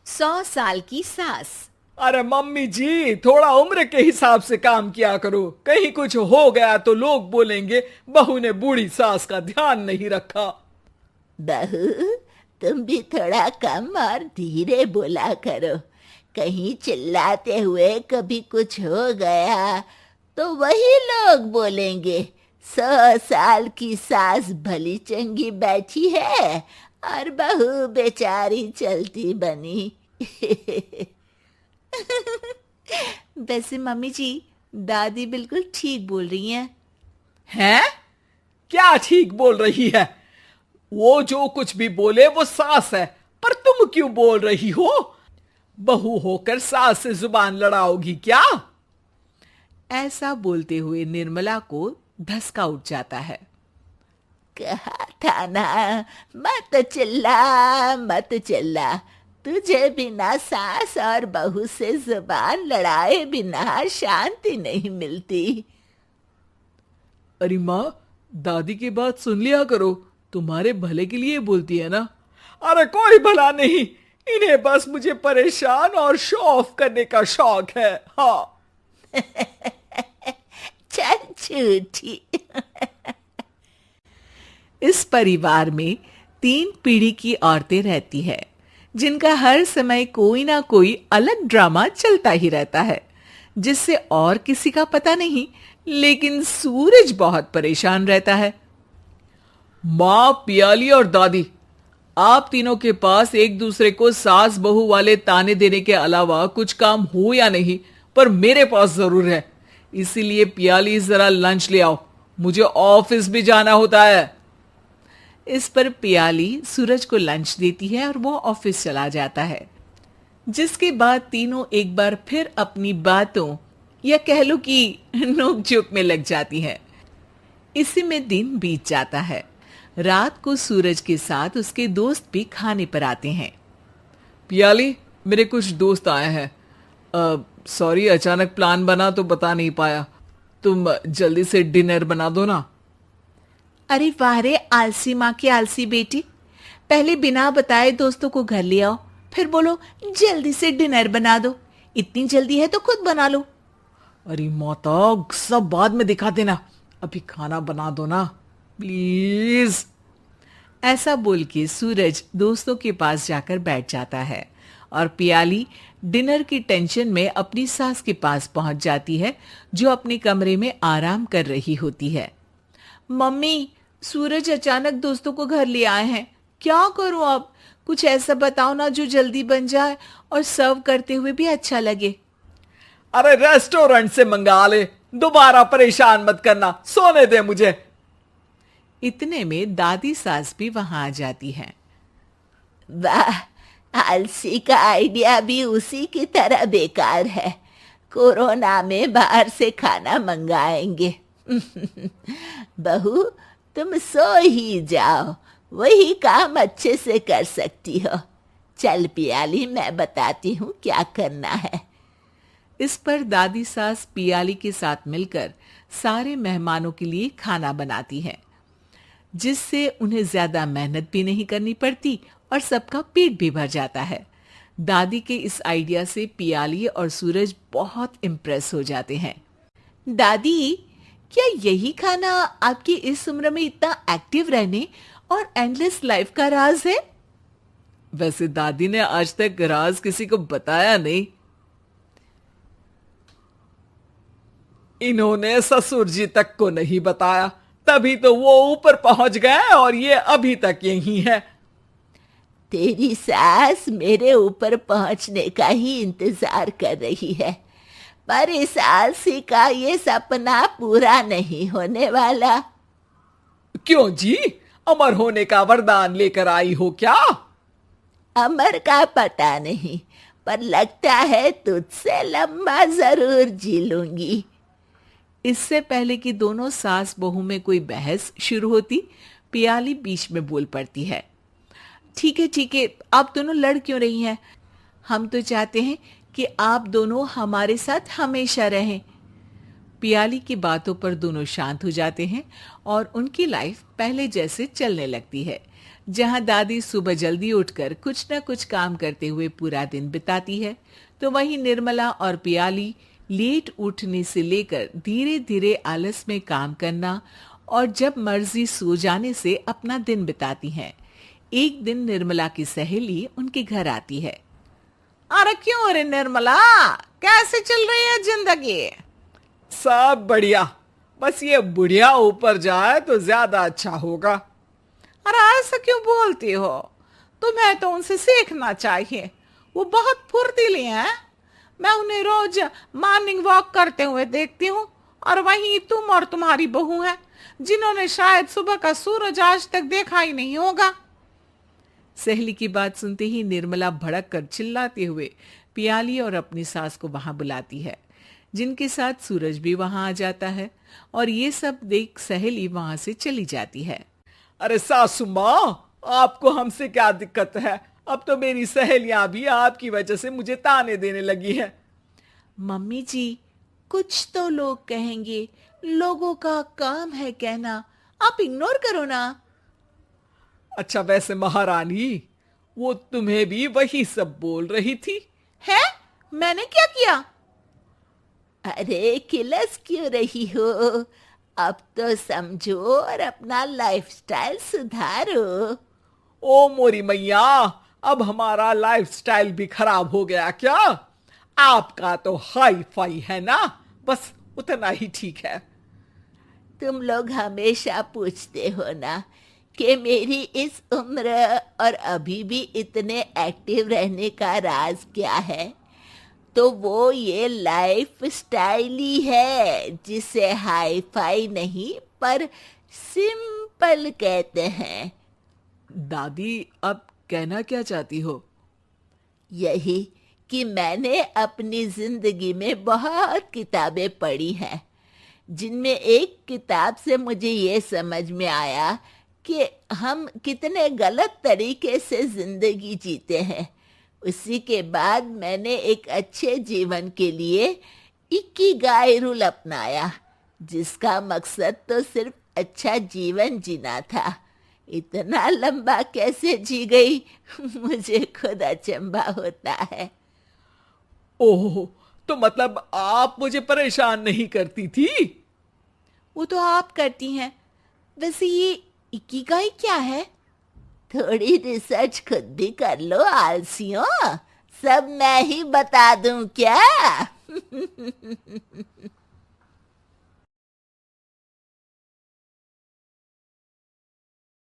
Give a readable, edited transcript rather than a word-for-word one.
100 साल की सास। अरे मम्मी जी, थोड़ा उम्र के हिसाब से काम किया करो। कहीं कुछ हो गया तो लोग बोलेंगे बहू ने बूढ़ी सास का ध्यान नहीं रखा। बहू, तुम भी थोड़ा कम और धीरे बोला करो। कहीं चिल्लाते हुए कभी कुछ हो गया तो वही लोग बोलेंगे 100 साल की सास भली चंगी बैठी है और बहू बेचारी चलती बनी। वैसे मम्मी जी, दादी बिल्कुल ठीक बोल रही हैं। हैं? क्या ठीक बोल रही है? वो जो कुछ भी बोले वो सास है, पर तुम क्यों बोल रही हो? बहू होकर सास से जुबान लड़ाओगी क्या? ऐसा बोलते हुए निर्मला को धसका उठ जाता है। कहा था ना, मत चिल्ला मत चिल्ला। तुझे बिना सास और बहू से जुबान लड़ाए बिना शांति नहीं मिलती। अरे माँ, दादी की बात सुन लिया करो, तुम्हारे भले के लिए बोलती है ना। अरे कोई भला नहीं, इन्हें बस मुझे परेशान और शो ऑफ करने का शौक है। हाँ। चल झूठी। इस परिवार में 3 पीढ़ी की औरतें रहती है, जिनका हर समय कोई ना कोई अलग ड्रामा चलता ही रहता है, जिससे और किसी का पता नहीं, लेकिन सूरज बहुत परेशान रहता है। माँ, पियाली और दादी, आप तीनों के पास एक दूसरे को सास बहू वाले ताने देने के अलावा कुछ काम हो या नहीं, पर मेरे पास जरूर है। इसीलिए पियाली, जरा लंच ले आओ, मुझे ऑफिस भी जाना होता है। इस पर पियाली सूरज को लंच देती है और वो ऑफिस चला जाता है, जिसके बाद तीनों एक बार फिर अपनी बातों या कह लो कि नोक-झोंक में लग जाती हैं। इसी में दिन बीत जाता है। रात को सूरज के साथ उसके दोस्त भी खाने पर आते हैं। पियाली, मेरे कुछ दोस्त आए हैं। सॉरी, अचानक प्लान बना तो बता नहीं पाया। तुम जल्दी से डिनर बना दो ना। अरे वाह रे आलसी माँ की आलसी बेटी, पहले बिना बताए दोस्तों को घर ले आओ, फिर बोलो जल्दी से डिनर बना दो। इतनी जल्दी है तो खुद बना लो। अरे माता, सब बाद में दिखा देना, अभी खाना बना दो ना प्लीज। ऐसा बोल के सूरज दोस्तों के पास जाकर बैठ जाता है और पियाली डिनर की टेंशन में अपनी सास के पास पहुंच जाती है, जो अपने कमरे में आराम कर रही होती है। मम्मी, सूरज अचानक दोस्तों को घर ले आए हैं, क्या करूं अब? कुछ ऐसा बताओ ना जो जल्दी बन जाए और सर्व करते हुए भी अच्छा लगे। अरे रेस्टोरेंट से मंगा ले, दोबारा परेशान मत करना, सोने दे मुझे। इतने में दादी सास भी वहां आ जाती है। वाह, आलसी का आइडिया भी उसी की तरह बेकार है। कोरोना में बाहर से खाना मंगाएंगे। बहू, तुम सो ही जाओ, वही काम अच्छे से कर सकती हो। चल पियाली, मैं बताती हूँ क्या करना है। इस पर दादी सास पियाली के साथ मिलकर सारे मेहमानों के लिए खाना बनाती है, जिससे उन्हें ज्यादा मेहनत भी नहीं करनी पड़ती और सबका पेट भी भर जाता है। दादी के इस आइडिया से पियाली और सूरज बहुत इम्प्रेस हो जाते हैं। दादी, क्या यही खाना आपकी इस उम्र में इतना एक्टिव रहने और एंडलेस लाइफ का राज है? वैसे दादी ने आज तक राज किसी को बताया नहीं। इन्होंने ससुर जी तक को नहीं बताया, तभी तो वो ऊपर पहुंच गए और ये अभी तक यही है। तेरी सास मेरे ऊपर पहुंचने का ही इंतजार कर रही है, पर इस आलसी का ये सपना पूरा नहीं होने वाला। क्यों जी, अमर होने का वरदान लेकर आई हो क्या? अमर का पता नहीं, पर लगता है तुझसे लंबा जरूर जी लूंगी। इससे पहले कि दोनों सास बहू में कोई बहस शुरू होती, पियाली बीच में बोल पड़ती है। ठीक है, आप दोनों लड़ क्यों रही हैं? हम तो चाहते हैं कि आप दोनों हमारे साथ हमेशा रहें। पियाली की बातों पर दोनों शांत हो जाते हैं और उनकी लाइफ पहले जैसे चलने लगती है, जहां दादी सुबह जल्दी उठकर कुछ न कुछ काम करते हुए पूरा दिन बिताती है, तो वहीं निर्मला और पियाली लेट उठने से लेकर धीरे धीरे आलस में काम करना और जब मर्जी सो जाने से अपना दिन बिताती हैं। एक दिन निर्मला की सहेली उनके घर आती है। अरे क्यों रे निर्मला, कैसे चल रही है जिंदगी? सब बढ़िया, बस ये बुढ़िया ऊपर जाए तो ज्यादा अच्छा होगा। अरे ऐसा क्यों बोलती हो? तुम्हें तो उनसे सीखना चाहिए, वो बहुत फुर्तीली हैं। मैं उन्हें रोज मॉर्निंग वॉक करते हुए देखती हूँ, और वहीं तुम और तुम्हारी बहू है जिन्होंने शायद सुबह का सूरज आज तक देखा ही नहीं होगा। सहेली की बात सुनते ही निर्मला भड़क कर चिल्लाते हुए पियाली और अपनी सास को वहां बुलाती है, जिनके साथ सूरज भी वहां आ जाता है और ये सब देख सहेली वहां से चली जाती है। अरे सासू माँ, आपको हमसे क्या दिक्कत है? अब तो मेरी सहेलियां भी आपकी वजह से मुझे ताने देने लगी है। मम्मी जी, कुछ तो लोग कहेंगे, लोगों का काम है कहना, आप इग्नोर करो ना। अच्छा वैसे महारानी, वो तुम्हें भी वही सब बोल रही थी? है? मैंने क्या किया? अरे किलस क्यों रही हो? अब तो समझो और अपना लाइफस्टाइल सुधारो। ओ मोरी मैया, अब हमारा लाइफस्टाइल भी खराब हो गया क्या? आपका तो हाई फाई है ना, बस उतना ही ठीक है। तुम लोग हमेशा पूछते हो ना कि मेरी इस उम्र और अभी भी इतने एक्टिव रहने का राज क्या है, तो वो ये लाइफ स्टाइल ही है जिसे हाई फाई नहीं पर सिंपल कहते हैं। दादी, अब कहना क्या चाहती हो? यही कि मैंने अपनी जिंदगी में बहुत किताबें पढ़ी हैं, जिनमें एक किताब से मुझे ये समझ में आया कि हम कितने गलत तरीके से जिंदगी जीते हैं। उसी के बाद मैंने एक अच्छे जीवन के लिए इकिगाई रूल अपनाया, जिसका मकसद तो सिर्फ अच्छा जीवन जीना था। इतना लंबा कैसे जी गई मुझे खुद अचंभा होता है। ओह, तो मतलब आप मुझे परेशान नहीं करती थी? वो तो आप करती हैं। वैसे ये इकिगाई क्या है? थोड़ी रिसर्च खुद भी कर लो आलसियों, सब मैं ही बता दूं क्या?